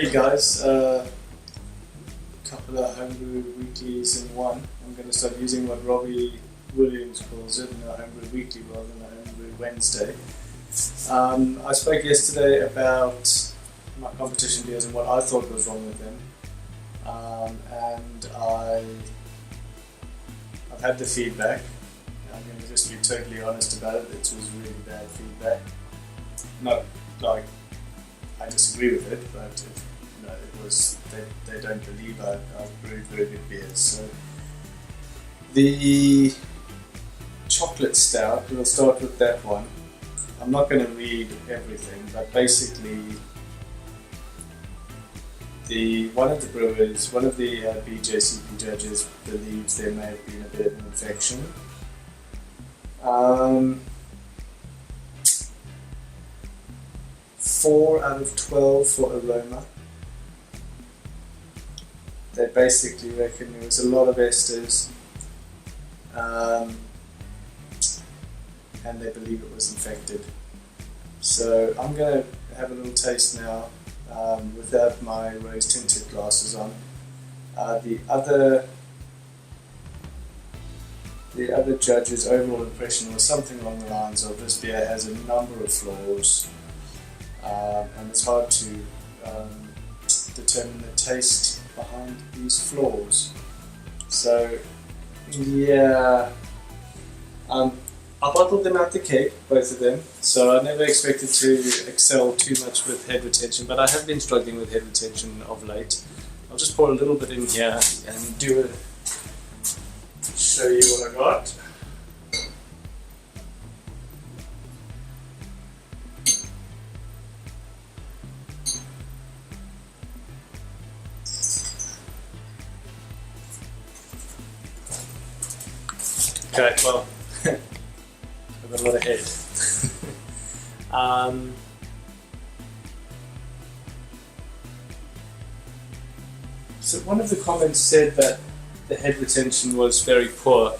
Hey guys, couple of homebrew weeklies in one. I'm going to start using what Robbie Williams calls it, a homebrew weekly rather than a homebrew Wednesday. I spoke yesterday about my competition beers and what I thought was wrong with them, and I've had the feedback. I'm going to just be totally honest about it. It was really bad feedback. Not like I disagree with it, but it was they don't believe I've brewed very good beers. So the chocolate stout, we'll start with that one. I'm not going to read everything, but basically one of the brewers, one of the BJCP judges believes there may have been a bit of an infection. 4 out of 12 for aroma. They basically reckon there was a lot of esters, and they believe it was infected. So I'm going to have a little taste now without my rose tinted glasses on. The other judge's overall impression was something along the lines of this beer has a number of flaws, and it's hard to determine the taste behind these flaws. So yeah, I bottled them out the Cape, both of them, so I never expected to excel too much with head retention, but I have been struggling with head retention of late. I'll just pour a little bit in here and show you what I got. Okay, well, I've got a lot of head. So one of the comments said that the head retention was very poor.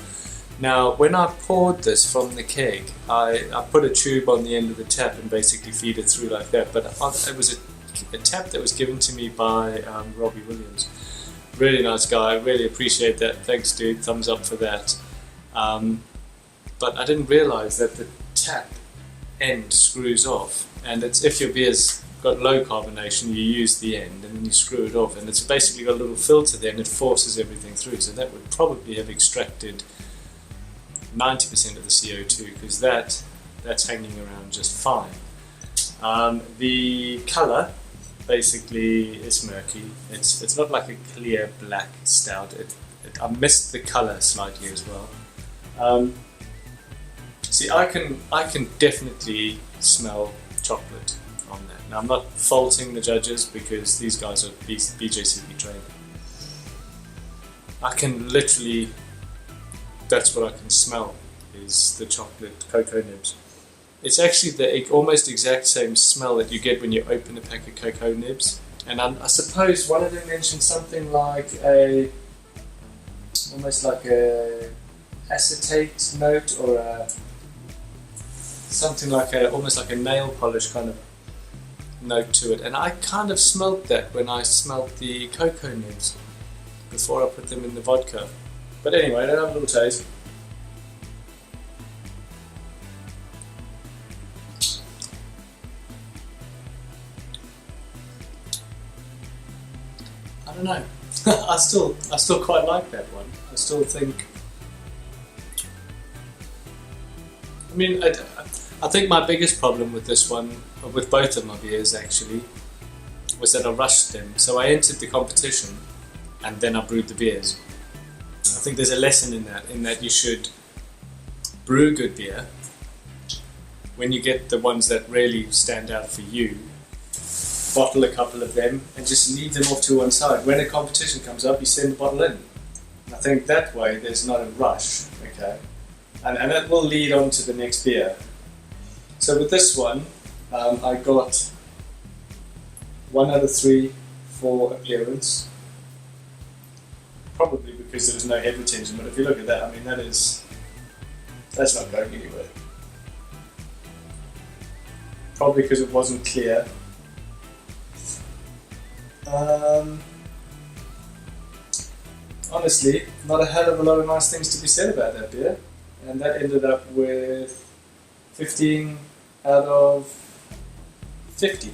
Now, when I poured this from the keg, I put a tube on the end of the tap and basically feed it through like that, but it was a tap that was given to me by Robbie Williams. Really nice guy, really appreciate that. Thanks dude, thumbs up for that. But I didn't realise that the tap end screws off, and it's if your beer's got low carbonation, you use the end and then you screw it off, and it's basically got a little filter there and it forces everything through, so that would probably have extracted 90% of the CO2, because that's hanging around just fine. The colour basically is murky. It's not like a clear black stout. I missed the colour slightly as well. See, I can definitely smell chocolate on that. Now, I'm not faulting the judges because these guys are BJCP trained. I can literally, that's what I can smell, is the chocolate cocoa nibs. It's actually the almost exact same smell that you get when you open a pack of cocoa nibs. And I suppose one of them mentioned something like almost like a acetate note, or something like almost like a nail polish kind of note to it, and I kind of smelled that when I smelled the cocoa nibs before I put them in the vodka. But anyway, let's have a little taste. I don't know. I still quite like that one. I still think. I mean, I think my biggest problem with this one, or with both of my beers actually, was that I rushed them. So I entered the competition and then I brewed the beers. I think there's a lesson in that you should brew good beer. When you get the ones that really stand out for you, bottle a couple of them and just leave them off to one side. When a competition comes up, you send the bottle in. And I think that way there's not a rush, okay? And that will lead on to the next beer. So with this one, I got 1 out of 3 for appearance. Probably because there was no head retention, but if you look at that, I mean, that's not going anywhere. Probably because it wasn't clear. Honestly, not a hell of a lot of nice things to be said about that beer, and that ended up with 15 out of 50.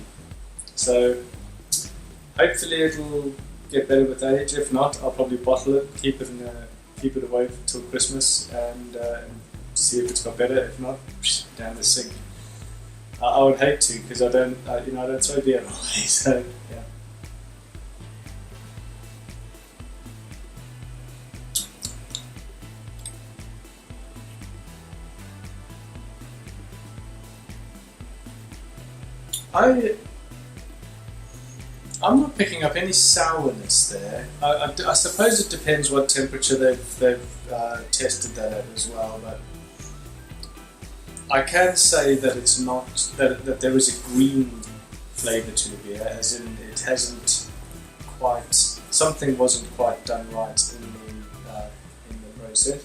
So hopefully it'll get better with age. If not, I'll probably bottle it, keep it away till Christmas, and see if it's got better. If not, down the sink. I would hate to, because I don't throw beer away. So yeah. I'm not picking up any sourness there. I suppose it depends what temperature they've tested that at as well, but I can say that it's not that there is a green flavour to the beer, as in it hasn't quite, something wasn't quite done right in the process.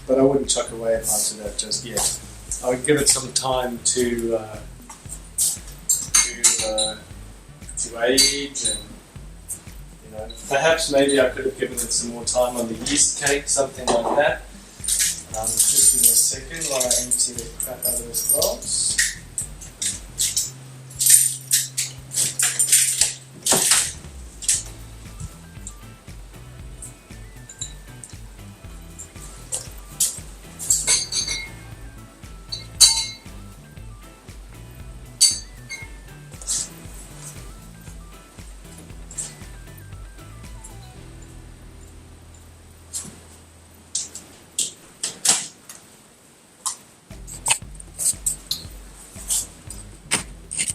But I wouldn't chuck away a pint of that just yet. I would give it some time to age, and perhaps maybe I could have given it some more time on the yeast cake, something like that. Just give me a second while I empty the crap out of this glass.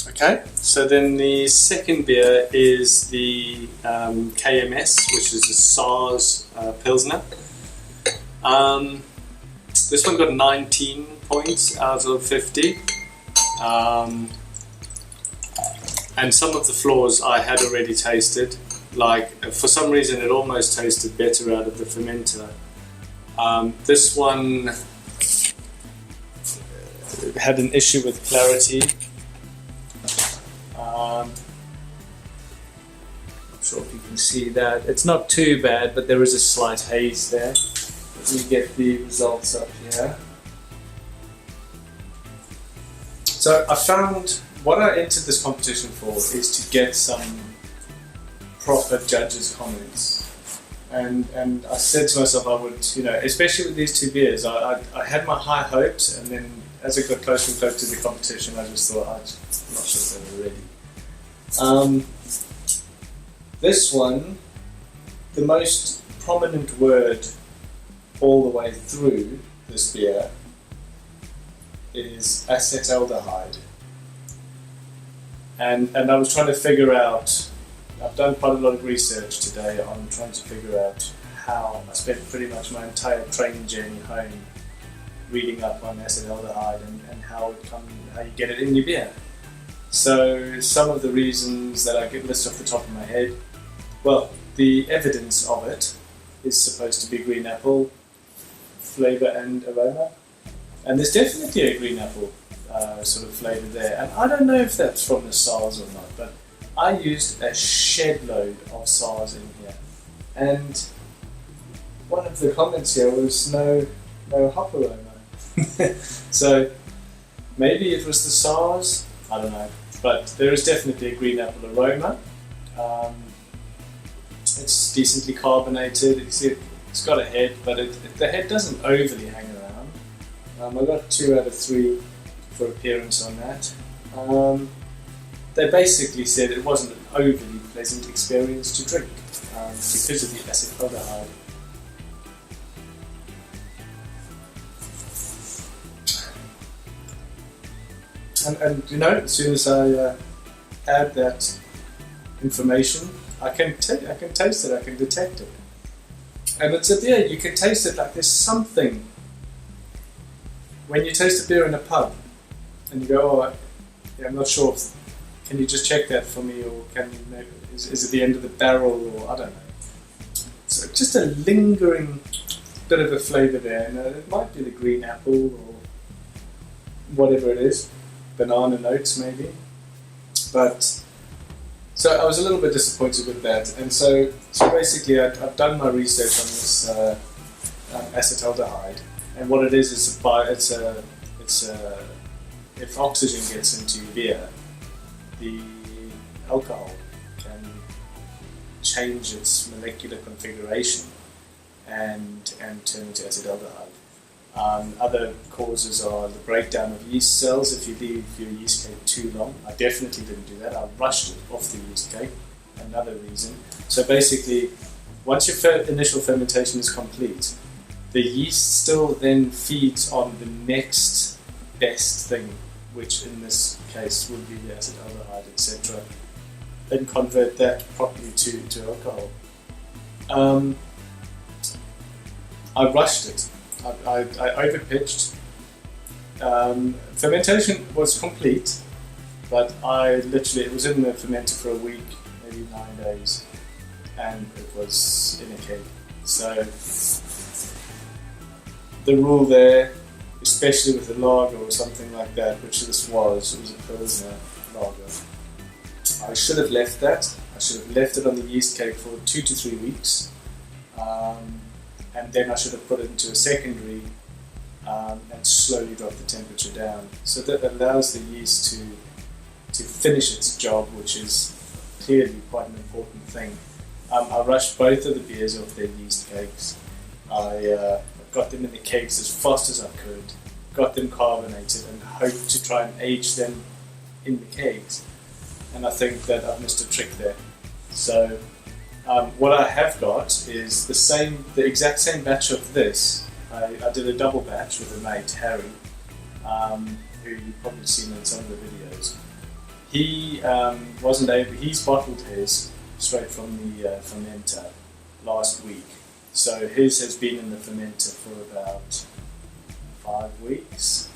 Okay, so then the second beer is the KMS, which is the SARS Pilsner. This one got 19 points out of 50. And some of the flaws I had already tasted. Like, for some reason it almost tasted better out of the fermenter. This one had an issue with clarity. Not sure if you can see that. It's not too bad, but there is a slight haze there. Let me get the results up here. So I found what I entered this competition for is to get some proper judges' comments. And I said to myself I would, especially with these two beers, I had my high hopes, and then as it got closer and closer to the competition, I just thought, I'm not sure if they were ready. This one, the most prominent word all the way through this beer is acetaldehyde. And I was trying to figure out, I've done quite a lot of research today on trying to figure out how, I spent pretty much my entire train journey home reading up on acetaldehyde and how you get it in your beer. So some of the reasons that I could list off the top of my head, well, the evidence of it is supposed to be green apple flavour and aroma, and there's definitely a green apple sort of flavour there, and I don't know if that's from the SARS or not, but I used a shed load of SARS in here, and one of the comments here was no hop aroma. So maybe it was the SARS, I don't know, but there is definitely a green apple aroma. It's decently carbonated. It's got a head, but the head doesn't overly hang around. I got 2 out of 3 for appearance on that. They basically said it wasn't an overly pleasant experience to drink because of the acetaldehyde. And as soon as I add that information, I can taste it, I can detect it. And it's a beer, you can taste it like there's something. When you taste a beer in a pub, and you go, I'm not sure, can you just check that for me, or is it the end of the barrel, or I don't know. So just a lingering bit of a flavour there, and it might be the green apple, or whatever it is. Banana notes maybe, But so I was a little bit disappointed with that, and so basically I've done my research on this acetaldehyde, and what it is if oxygen gets into beer, the alcohol can change its molecular configuration and turn into acetaldehyde. Other causes are the breakdown of yeast cells if you leave your yeast cake too long. I definitely didn't do that. I rushed it off the yeast cake. Another reason. So basically, once your initial fermentation is complete, the yeast still then feeds on the next best thing, which in this case would be the acetaldehyde, etc. Then convert that properly to alcohol. I rushed it. I overpitched. Fermentation was complete, but it was in the fermenter for a week, maybe 9 days, and it was in a cake. So the rule there, especially with a lager or something like that, which this was, it was a Pilsner lager. I should have left that. I should have left it on the yeast cake for 2 to 3 weeks. And then I should have put it into a secondary and slowly drop the temperature down. So that allows the yeast to finish its job, which is clearly quite an important thing. I rushed both of the beers off their yeast cakes. I got them in the cakes as fast as I could, got them carbonated, and hoped to try and age them in the cakes. And I think that I've missed a trick there. So what I have got is the exact same batch of this. I did a double batch with a mate, Harry, who you've probably seen in some of the videos. He he's bottled his straight from the fermenter last week. So his has been in the fermenter for about 5 weeks.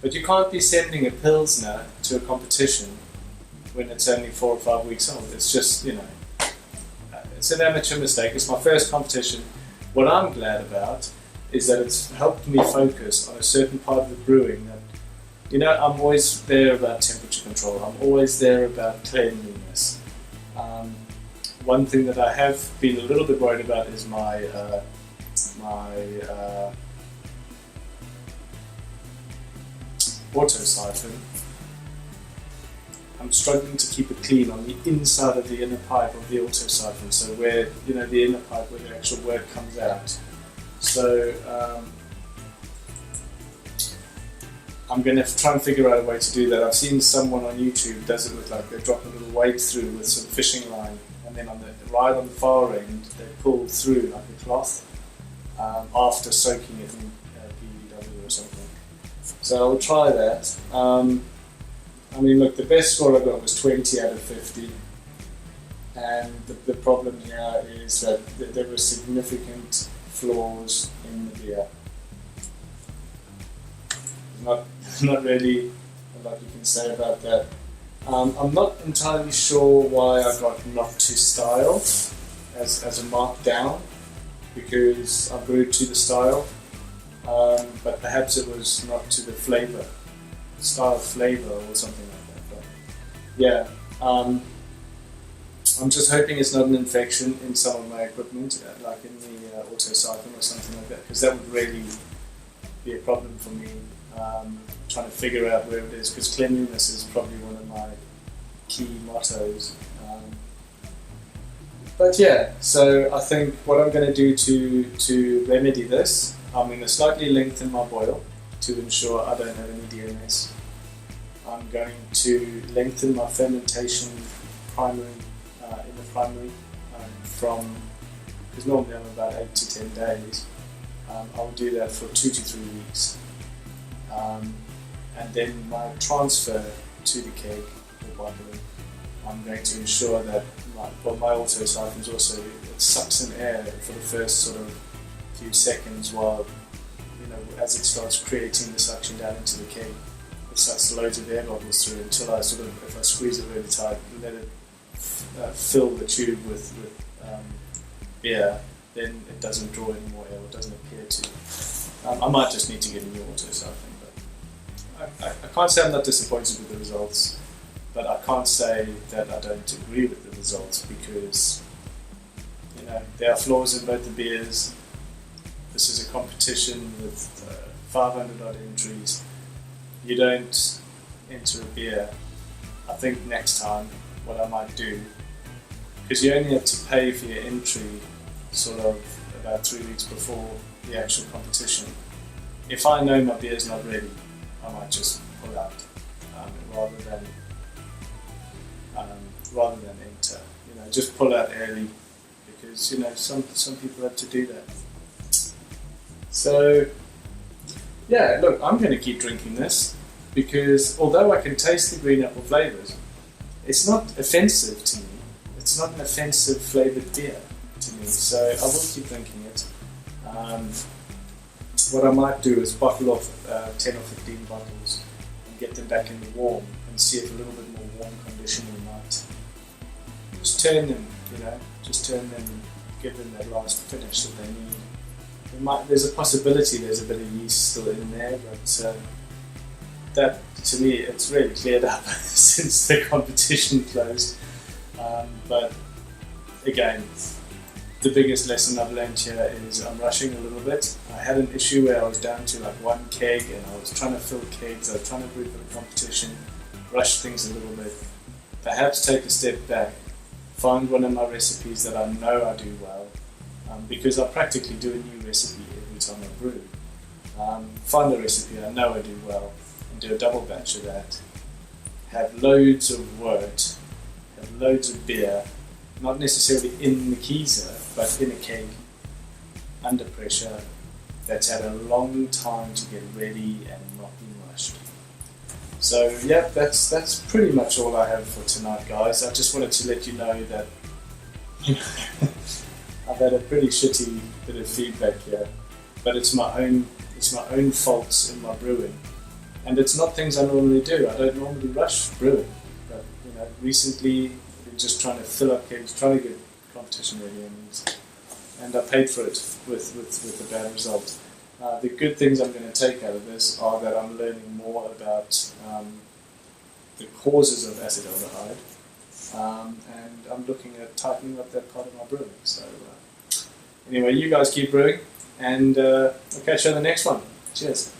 But you can't be sending a Pilsner to a competition when it's only 4 or 5 weeks old. It's just, it's an amateur mistake. It's my first competition. What I'm glad about is that it's helped me focus on a certain part of the brewing that, I'm always there about temperature control. I'm always there about cleanliness. One thing that I have been a little bit worried about is my auto siphon. I'm struggling to keep it clean on the inside of the inner pipe of the auto siphon, so where the inner pipe where the actual wort comes out. So I'm going to try and figure out a way to do that. I've seen someone on YouTube does it with they drop a little weight through with some fishing line, and then right on the far end they pull through like a cloth after soaking it in HBW or something. So I'll try that. Look, the best score I got was 20 out of 50, and the problem here is that there were significant flaws in the beer. Not really a lot you can say about that. I'm not entirely sure why I got not to style as a mark down, because I brewed to the style, but perhaps it was not to the style flavor or something like that. But yeah, I'm just hoping it's not an infection in some of my equipment, like in the auto siphon or something like that, because that would really be a problem for me, trying to figure out where it is, because cleanliness is probably one of my key mottos. But yeah, so I think what I'm going to do to remedy this, I'm going to slightly lengthen my boil to ensure I don't have any DNS. I'm going to lengthen my fermentation primary in the primary because normally I'm about 8 to 10 days. I'll do that for 2 to 3 weeks. And then my transfer to the keg or bottling, I'm going to ensure that my auto siphons also, it sucks in air for the first sort of few seconds while, as it starts creating the suction down into the keg, it sucks loads of air bubbles through until I if I squeeze it really tight, let it fill the tube with beer, then it doesn't draw any more air, or it doesn't appear to. I might just need to get a new auto siphon, but I can't say I'm not disappointed with the results. but I can't say that I don't agree with the results, because there are flaws in both the beers. This is a competition with 500 odd entries. You don't enter a beer. I think next time what I might do, because you only have to pay for your entry sort of about 3 weeks before the actual competition. If I know my beer's not ready, I might just pull out rather than enter. Just pull out early, because some people have to do that. So yeah, look, I'm going to keep drinking this, because although I can taste the green apple flavours, it's not offensive to me. It's not an offensive flavoured beer to me, so I will keep drinking it. What I might do is bottle off 10 or 15 bottles and get them back in the warm, and see if a little bit more warm condition we might just turn them, and give them that last finish that they need. There's a possibility there's a bit of yeast still in there, but that, to me, it's really cleared up since the competition closed. But again, the biggest lesson I've learned here is I'm rushing a little bit. I had an issue where I was down to like 1 keg, and I was trying to fill kegs, I was trying to brew for the competition, rush things a little bit, perhaps take a step back, find one of my recipes that I know I do well, because I practically do a new recipe every time I brew. Find a recipe I know I do well, and do a double batch of that. Have loads of wort, have loads of beer, not necessarily in the keezer, but in a keg, under pressure, that's had a long time to get ready and not been rushed. So yeah, that's pretty much all I have for tonight, guys. I just wanted to let you know that I've had a pretty shitty bit of feedback here, but it's my own faults in my brewing, and it's not things I normally do. I don't normally rush brewing, but recently we're just trying to fill up kegs, trying to get competition ready, and I paid for it with a bad result. The good things I'm going to take out of this are that I'm learning more about the causes of acetaldehyde, and I'm looking at tightening up that part of my brewing. So anyway, you guys keep brewing, and I'll catch you on the next one. Cheers.